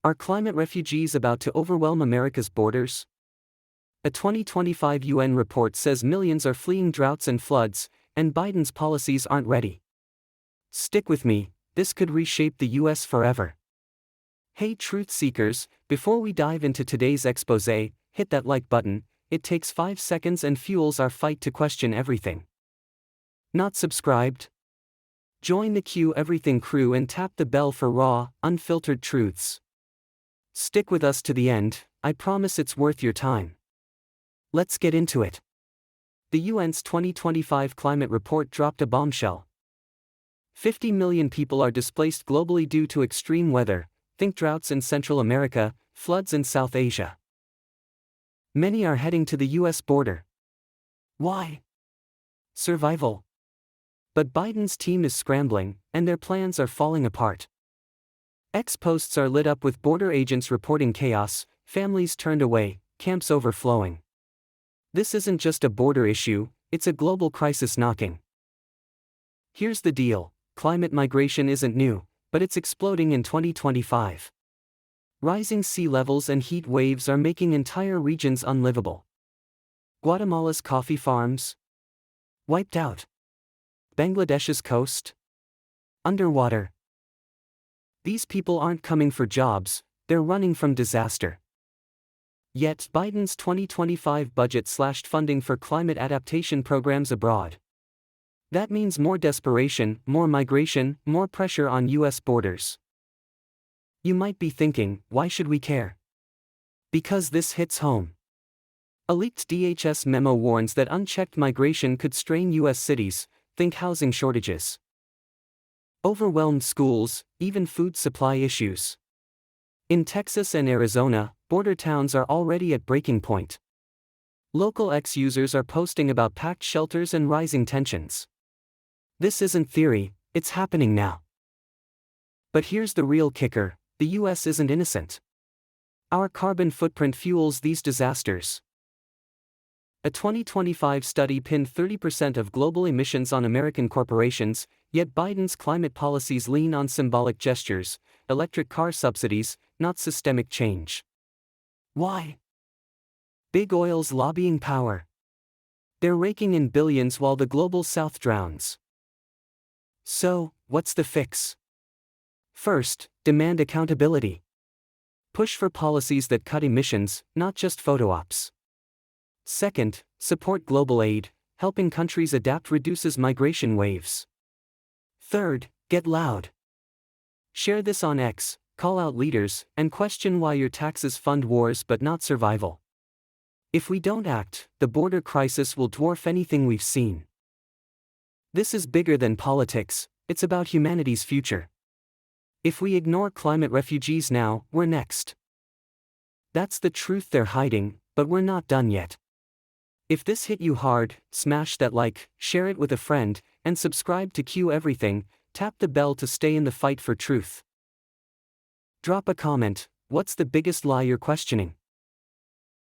Are climate refugees about to overwhelm America's borders? A 2025 UN report says millions are fleeing droughts and floods, and Biden's policies aren't ready. Stick with me, this could reshape the US forever. Hey truth seekers, before we dive into today's expose, hit that like button. It takes 5 seconds and fuels our fight to question everything. Not subscribed? Join the Q Everything crew and tap the bell for raw, unfiltered truths. Stick with us to the end, I promise it's worth your time. Let's get into it. The UN's 2025 climate report dropped a bombshell. 50 million people are displaced globally due to extreme weather, think droughts in Central America, floods in South Asia. Many are heading to the US border. Why? Survival. But Biden's team is scrambling, and their plans are falling apart. X posts are lit up with border agents reporting chaos, families turned away, camps overflowing. This isn't just a border issue, it's a global crisis knocking. Here's the deal, climate migration isn't new, but it's exploding in 2025. Rising sea levels and heat waves are making entire regions unlivable. Guatemala's coffee farms? Wiped out. Bangladesh's coast? Underwater. These people aren't coming for jobs, they're running from disaster. Yet Biden's 2025 budget slashed funding for climate adaptation programs abroad. That means more desperation, more migration, more pressure on US borders. You might be thinking, why should we care? Because this hits home. A leaked DHS memo warns that unchecked migration could strain US cities, think housing shortages. Overwhelmed schools, even food supply issues. In Texas and Arizona, border towns are already at breaking point. Local X users are posting about packed shelters and rising tensions. This isn't theory, it's happening now. But here's the real kicker, the US isn't innocent. Our carbon footprint fuels these disasters. A 2025 study pinned 30% of global emissions on American corporations, yet Biden's climate policies lean on symbolic gestures, electric car subsidies, not systemic change. Why? Big Oil's lobbying power. They're raking in billions while the global south drowns. So, what's the fix? First, demand accountability. Push for policies that cut emissions, not just photo ops. Second, support global aid, helping countries adapt reduces migration waves. Third, get loud. Share this on X, call out leaders, and question why your taxes fund wars but not survival. If we don't act, the border crisis will dwarf anything we've seen. This is bigger than politics, it's about humanity's future. If we ignore climate refugees now, we're next. That's the truth they're hiding, but we're not done yet. If this hit you hard, smash that like, share it with a friend, and subscribe to Q Everything, tap the bell to stay in the fight for truth. Drop a comment, what's the biggest lie you're questioning?